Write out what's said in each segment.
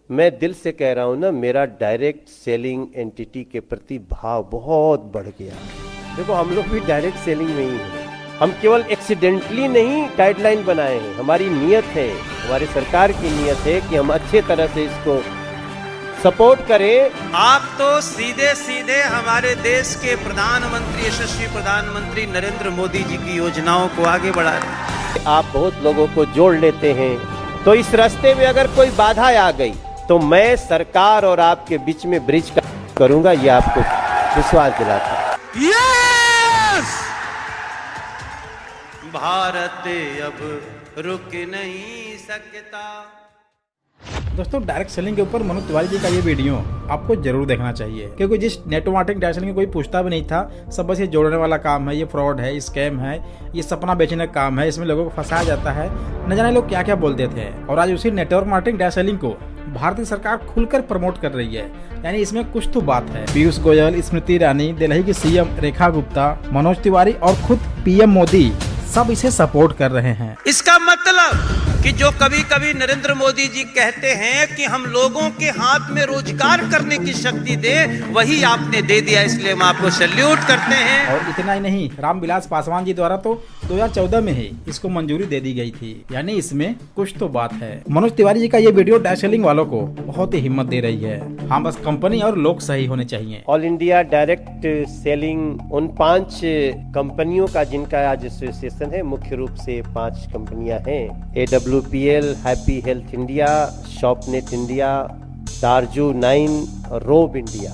मैं दिल से कह रहा हूँ ना, मेरा डायरेक्ट सेलिंग एंटिटी के प्रति भाव बहुत बढ़ गया। देखो, हम लोग भी डायरेक्ट सेलिंग में ही हैं। हम केवल एक्सीडेंटली नहीं गाइडलाइन बनाए हैं, हमारी नीयत है, हमारी सरकार की नीयत है कि हम अच्छे तरह से इसको सपोर्ट करें। आप तो सीधे सीधे हमारे देश के प्रधानमंत्री, यशस्वी प्रधानमंत्री नरेंद्र मोदी जी की योजनाओं को आगे बढ़ा रहे हैं। आप बहुत लोगों को जोड़ लेते हैं, तो इस रास्ते में अगर कोई बाधा आ गई तो मैं सरकार और आपके बीच में ब्रिज करूंगा, ये आपको विश्वास दिलाता हूं। यस! भारत अब रुक नहीं सकता। दोस्तों, डायरेक्ट सेलिंग के ऊपर मनोज तिवारी जी का ये वीडियो आपको जरूर देखना चाहिए, क्योंकि जिस नेटवर्क मार्केटिंग डायरेक्ट सेलिंग में कोई पूछता भी नहीं था, सब बस ये जोड़ने वाला काम है, ये फ्रॉड है, स्कैम है, ये सपना बेचने का काम है, इसमें लोगों को फंसाया जाता है, न जाने लोग क्या क्या बोलते थे। और आज उसी नेटवर्क मार्केटिंग डायरेक्ट सेलिंग को भारतीय सरकार खुलकर प्रमोट कर रही है, यानी इसमें कुछ तो बात है। पीयूष गोयल, स्मृति ईरानी, दिल्ली की सीएम रेखा गुप्ता, मनोज तिवारी और खुद पीएम मोदी सब इसे सपोर्ट कर रहे हैं। इसका मतलब कि जो कभी कभी नरेंद्र मोदी जी कहते हैं कि हम लोगों के हाथ में रोजगार करने की शक्ति दे, वही आपने दे दिया, इसलिए हम आपको सैल्यूट करते हैं। और इतना ही नहीं, रामविलास पासवान जी द्वारा तो 2014 में ही इसको मंजूरी दे दी गई थी, यानी इसमें कुछ तो बात है। मनोज तिवारी जी का ये वीडियो डायरेक्ट सेलिंग वालों को बहुत ही हिम्मत दे रही है। हाँ, बस कंपनी और लोग सही होने चाहिए। ऑल इंडिया डायरेक्ट सेलिंग उन 5 कंपनियों का जिनका आज एसोसिएशन है, मुख्य रूप से 5 कंपनियां हैं। AWPL, happy health India, Shopnet India, दारजू 9 और रोब इंडिया।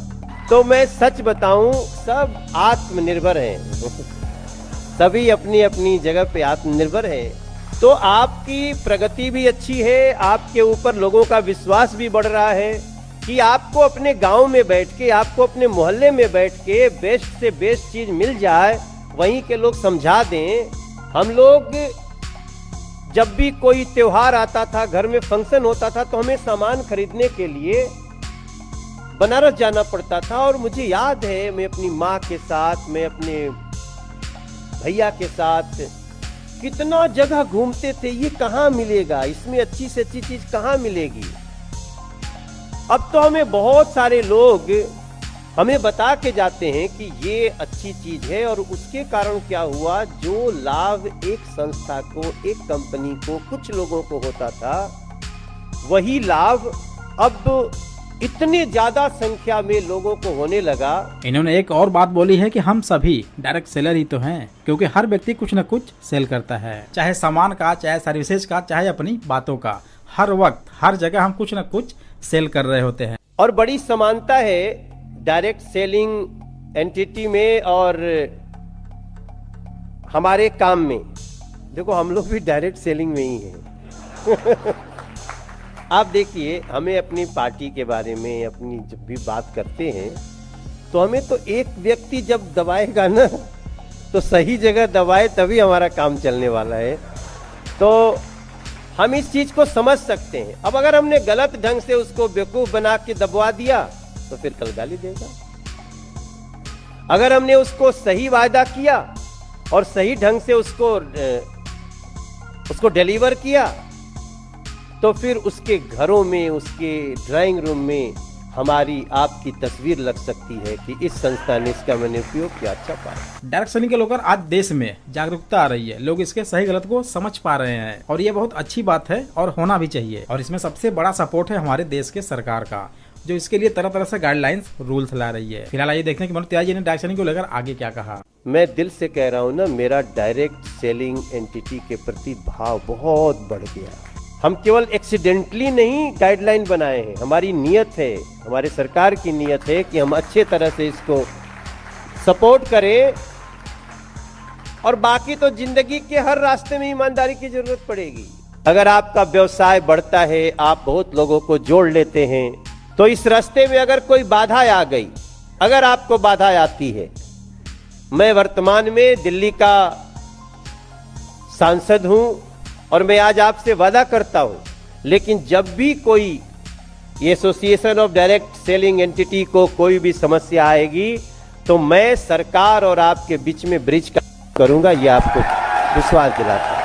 तो मैं सच बताऊं, सब आत्मनिर्भर हैं। सभी अपनी अपनी जगह पे आत्मनिर्भर हैं। तो आपकी प्रगति भी अच्छी है, आपके ऊपर लोगों का विश्वास भी बढ़ रहा है कि आपको अपने गांव में बैठ के, आपको अपने मोहल्ले में बैठ के बेस्ट से बेस्ट चीज मिल जाए, वहीं के लोग समझा दें। हम लोग जब भी कोई त्योहार आता था, घर में फंक्शन होता था, तो हमें सामान खरीदने के लिए बनारस जाना पड़ता था। और मुझे याद है, मैं अपनी माँ के साथ, मैं अपने भैया के साथ कितना जगह घूमते थे, ये कहाँ मिलेगा, इसमें अच्छी से अच्छी चीज कहाँ मिलेगी। अब तो हमें बहुत सारे लोग हमें बता के जाते हैं कि ये अच्छी चीज है, और उसके कारण क्या हुआ, जो लाभ एक संस्था को, एक कंपनी को, कुछ लोगों को होता था, वही लाभ अब इतने ज्यादा संख्या में लोगों को होने लगा। इन्होंने एक और बात बोली है कि हम सभी डायरेक्ट सेलर ही तो हैं, क्योंकि हर व्यक्ति कुछ न कुछ सेल करता है, चाहे सामान का, चाहे सर्विसेज का, चाहे अपनी बातों का। हर वक्त हर जगह हम कुछ न कुछ सेल कर रहे होते हैं। और बड़ी समानता है डायरेक्ट सेलिंग एंटिटी में और हमारे काम में। देखो, हम लोग भी डायरेक्ट सेलिंग में ही हैं। आप देखिए, हमें अपनी पार्टी के बारे में अपनी जब भी बात करते हैं, तो हमें तो एक व्यक्ति जब दबाएगा ना, तो सही जगह दबाए, तभी हमारा काम चलने वाला है। तो हम इस चीज को समझ सकते हैं। अब अगर हमने गलत ढंग से उसको बेवकूफ बना के दबवा दिया, तो फिर कल गाली देगा। अगर हमने उसको सही वायदा किया और सही ढंग से उसको डिलीवर किया, तो फिर उसके घरों में, उसके ड्राइंग रूम में हमारी आपकी तस्वीर लग सकती है कि इस संस्था ने इसका मैंने उपयोग किया, अच्छा पाया। डायरेक्ट सेलिंग के लोग आज देश में जागरूकता आ रही है, लोग इसके सही गलत को समझ पा रहे हैं, और ये बहुत अच्छी बात है और होना भी चाहिए। और इसमें सबसे बड़ा सपोर्ट है हमारे देश के सरकार का, जो इसके लिए तरह तरह से गाइडलाइंस, रूल्स ला रही है। फिलहाल आइए देखते हैं कि मनोज तिवारी जी ने डायरेक्ट सेलिंग को लेकर आगे क्या कहा। मैं दिल से कह रहा हूं ना, मेरा डायरेक्ट सेलिंग एंटिटी के प्रति भाव बहुत बढ़ गया। हम केवल एक्सीडेंटली नहीं गाइडलाइन बनाए हैं, हमारी नीयत है, हमारे सरकार की नीयत है कि हम अच्छे तरह से इसको सपोर्ट करें। और बाकी तो जिंदगी के हर रास्ते में ईमानदारी की जरूरत पड़ेगी। अगर आपका व्यवसाय बढ़ता है, आप बहुत लोगों को जोड़ लेते हैं, तो इस रास्ते में अगर कोई बाधा आ गई, अगर आपको बाधा आती है, मैं वर्तमान में दिल्ली का सांसद हूं और मैं आज आपसे वादा करता हूं, लेकिन जब भी कोई association of direct selling entity को कोई भी समस्या आएगी, तो मैं सरकार और आपके बीच में ब्रिज करूंगा, यह आपको विश्वास दिलाता हूं।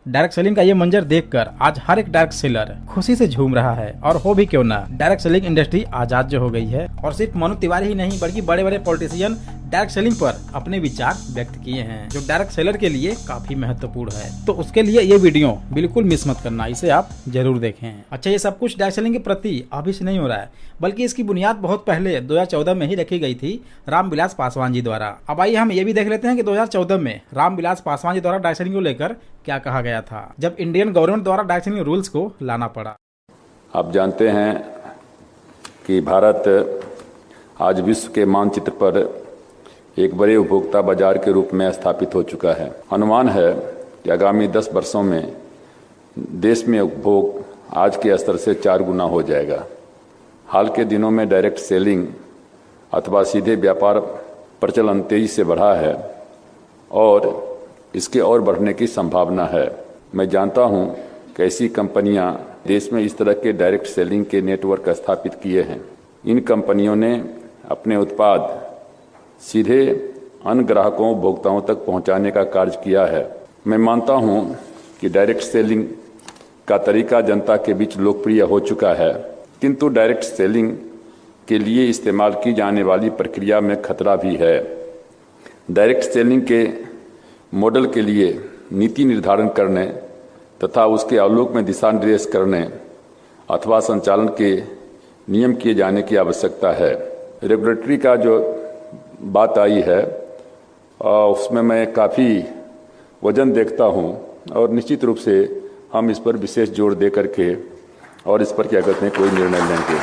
डायरेक्ट सेलिंग का ये मंजर देखकर आज हर एक डायरेक्ट सेलर खुशी से झूम रहा है। और हो भी क्यों ना, डायरेक्ट सेलिंग इंडस्ट्री आजाद जो हो गई है। और सिर्फ मनोज तिवारी ही नहीं बल्कि बड़े बड़े पॉलिटिशियन डायरेक्ट सेलिंग पर अपने विचार व्यक्त किए हैं, जो डायरेक्ट सेलर के लिए काफी महत्वपूर्ण है। तो उसके लिए ये वीडियो बिल्कुल मिस मत करना, इसे आप जरूर देखें। अच्छा, ये सब कुछ डायरेक्ट सेलिंग के प्रति अभी से नहीं हो रहा है, बल्कि इसकी बुनियाद बहुत पहले 2014 में ही रखी गई थी रामविलास पासवान जी द्वारा। अब आइए हम ये भी देख लेते हैं कि 2014 में रामविलास पासवान जी द्वारा डायरेक्ट सेलिंग को लेकर क्या कहा गया था, जब इंडियन गवर्नमेंट द्वारा डायरेक्ट सेलिंग रूल्स को लाना पड़ा। आप जानते हैं कि भारत आज विश्व के मानचित्र पर एक बड़े उपभोक्ता बाजार के रूप में स्थापित हो चुका है। अनुमान है कि आगामी 10 वर्षों में देश में उपभोग आज के स्तर से 4 गुना हो जाएगा। हाल के दिनों में डायरेक्ट सेलिंग अथवा सीधे व्यापार प्रचलन तेजी से बढ़ा है और इसके और बढ़ने की संभावना है। मैं जानता हूं कि ऐसी कंपनियां देश में इस तरह के डायरेक्ट सेलिंग के नेटवर्क स्थापित किए हैं। इन कंपनियों ने अपने उत्पाद सीधे अन्य ग्राहकों उपभोक्ताओं तक पहुंचाने का कार्य किया है। मैं मानता हूं कि डायरेक्ट सेलिंग का तरीका जनता के बीच लोकप्रिय हो चुका है, किंतु डायरेक्ट सेलिंग के लिए इस्तेमाल की जाने वाली प्रक्रिया में खतरा भी है। डायरेक्ट सेलिंग के मॉडल के लिए नीति निर्धारण करने तथा उसके आलोक में दिशा निर्देश करने अथवा संचालन के नियम किए जाने की आवश्यकता है। रेगुलेटरी का जो बात आई है उसमें मैं काफ़ी वजन देखता हूं और निश्चित रूप से हम इस पर विशेष जोर दे करके और इस पर क्या कहते हैं कोई निर्णय लेंगे।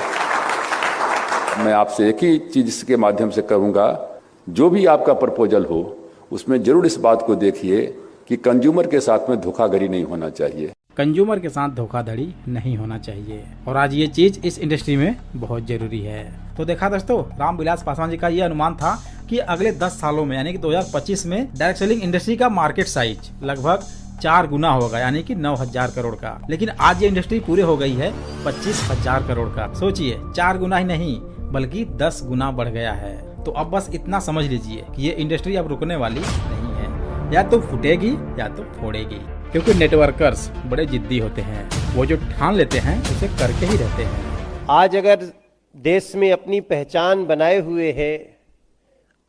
मैं आपसे एक ही चीज़ इसके माध्यम से कहूँगा, जो भी आपका प्रपोजल हो उसमें जरूर इस बात को देखिए कि कंज्यूमर के साथ में धोखाधड़ी नहीं होना चाहिए। कंज्यूमर के साथ धोखाधड़ी नहीं होना चाहिए और आज ये चीज इस इंडस्ट्री में बहुत जरूरी है। तो देखा दोस्तों, रामविलास पासवान जी का ये अनुमान था कि अगले 10 सालों में यानी कि 2025 में डायरेक्ट सेलिंग इंडस्ट्री का मार्केट साइज लगभग 4 गुना होगा, यानी कि 9,000 करोड़ का। लेकिन आज ये इंडस्ट्री पूरी हो गई है 25,000 करोड़ का। सोचिए, 4 गुना ही नहीं बल्कि 10 गुना बढ़ गया है। तो अब बस इतना समझ लीजिए कि ये इंडस्ट्री अब रुकने वाली नहीं है, या तो फूटेगी या तो फोड़ेगी, क्योंकि नेटवर्कर्स बड़े जिद्दी होते हैं। वो जो ठान लेते हैं उसे करके ही रहते हैं। आज अगर देश में अपनी पहचान बनाए हुए है,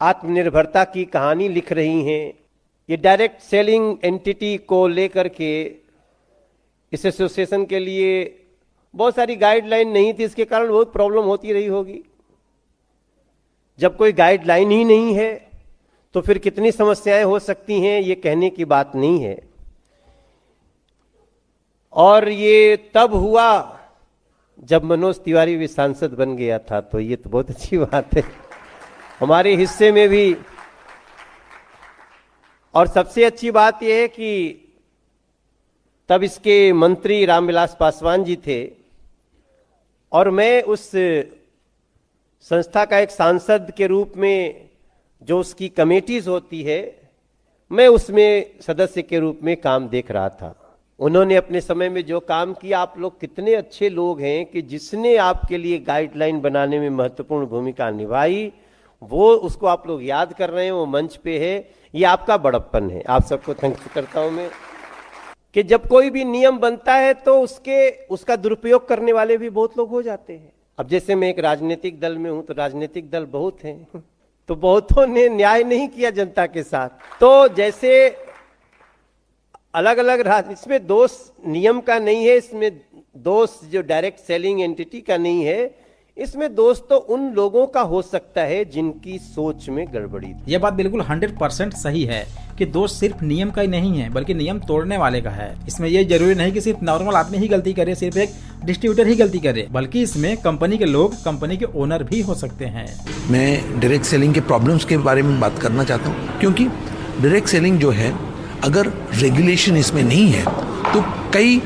आत्मनिर्भरता की कहानी लिख रही हैं, ये डायरेक्ट सेलिंग एंटिटी को लेकर के इस एसोसिएशन के लिए बहुत सारी गाइडलाइन नहीं थी, इसके कारण बहुत प्रॉब्लम होती रही होगी। जब कोई गाइडलाइन ही नहीं है तो फिर कितनी समस्याएं हो सकती हैं, ये कहने की बात नहीं है। और ये तब हुआ जब मनोज तिवारी भी सांसद बन गया था, तो ये तो बहुत अच्छी बात है हमारे हिस्से में भी। और सबसे अच्छी बात यह है कि तब इसके मंत्री रामविलास पासवान जी थे और मैं उस संस्था का एक सांसद के रूप में, जो उसकी कमेटीज होती है, मैं उसमें सदस्य के रूप में काम देख रहा था। उन्होंने अपने समय में जो काम किया, आप लोग कितने अच्छे लोग हैं कि जिसने आपके लिए गाइडलाइन बनाने में महत्वपूर्ण भूमिका निभाई, वो उसको आप लोग याद कर रहे हैं, वो मंच पे है। ये आपका बड़प्पन है, आप सबको थैंक करता हूं मैं कि जब कोई भी नियम बनता है तो उसका दुरुपयोग करने वाले भी बहुत लोग हो जाते हैं। अब जैसे मैं एक राजनीतिक दल में हूं, तो राजनीतिक दल बहुत हैं, तो बहुतों ने न्याय नहीं किया जनता के साथ। तो जैसे अलग अलग इसमें दोष नियम का नहीं है, इसमें दोष जो डायरेक्ट सेलिंग एंटिटी का नहीं है, इसमें दोष तो उन लोगों का हो सकता है जिनकी सोच में गड़बड़ी थी। यह बात बिल्कुल 100% सही है कि दोष सिर्फ नियम का ही नहीं है बल्कि नियम तोड़ने वाले का है। इसमें यह जरूरी नहीं कि सिर्फ नॉर्मल आदमी ही गलती करे, सिर्फ एक डिस्ट्रीब्यूटर ही गलती करे, बल्कि इसमें कंपनी के लोग, कंपनी के ओनर भी हो सकते हैं। मैं डायरेक्ट सेलिंग के प्रॉब्लम्स के बारे में बात करना चाहता हूँ, क्योंकि डायरेक्ट सेलिंग जो है, अगर रेगुलेशन इसमें नहीं है तो कई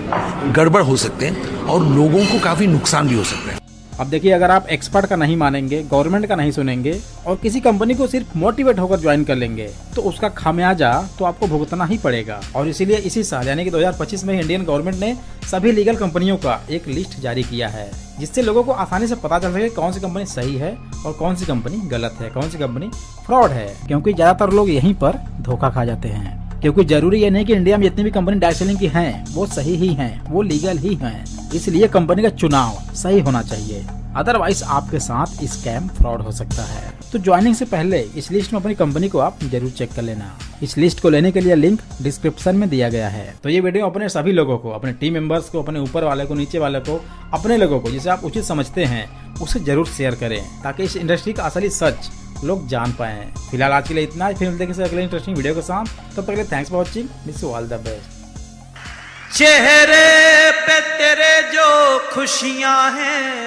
गड़बड़ हो सकते हैं और लोगों को काफी नुकसान भी हो सकते हैं। अब देखिए, अगर आप एक्सपर्ट का नहीं मानेंगे, गवर्नमेंट का नहीं सुनेंगे और किसी कंपनी को सिर्फ मोटिवेट होकर ज्वाइन कर लेंगे, तो उसका खामियाजा तो आपको भुगतना ही पड़ेगा। और इसीलिए इसी साल यानी कि 2025 में इंडियन गवर्नमेंट ने सभी लीगल कंपनियों का एक लिस्ट जारी किया है, जिससे लोगों को आसानी से पता चल सके कौन सी कंपनी सही है और कौन सी कंपनी गलत है, कौन सी कंपनी फ्रॉड है। क्योंकि ज्यादातर लोग यहीं पर धोखा खा जाते हैं। क्योंकि जरूरी ये नहीं कि इंडिया में जितनी भी कंपनी डायरेक्ट सेलिंग की हैं वो सही ही हैं, वो लीगल ही हैं। इसलिए कंपनी का चुनाव सही होना चाहिए, अदरवाइज आपके साथ स्कैम फ्रॉड हो सकता है। तो ज्वाइनिंग से पहले इस लिस्ट में अपनी कंपनी को आप जरूर चेक कर लेना। इस लिस्ट को लेने के लिए लिंक डिस्क्रिप्शन में दिया गया है। तो ये वीडियो अपने सभी लोगों को, अपने टीम मेंबर्स को, अपने ऊपर वाले को, नीचे वाले को, अपने लोगों को जिसे आप उचित समझते हैं उसे जरूर शेयर करें, ताकि इस इंडस्ट्री का असली सच लोग जान पाए। फिलहाल आज के लिए इतना ही, फिर मिलते हैं किसी अगले इंटरेस्टिंग वीडियो के साथ। तब तक के लिए thanks for watching, wish you all the best. चेहरे पे तेरे जो खुशियां हैं,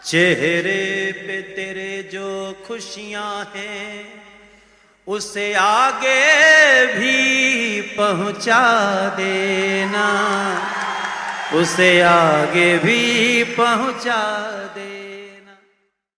चेहरे पे तेरे जो खुशियां हैं, उसे आगे भी पहुंचा देना, उसे आगे भी पहुंचा दे।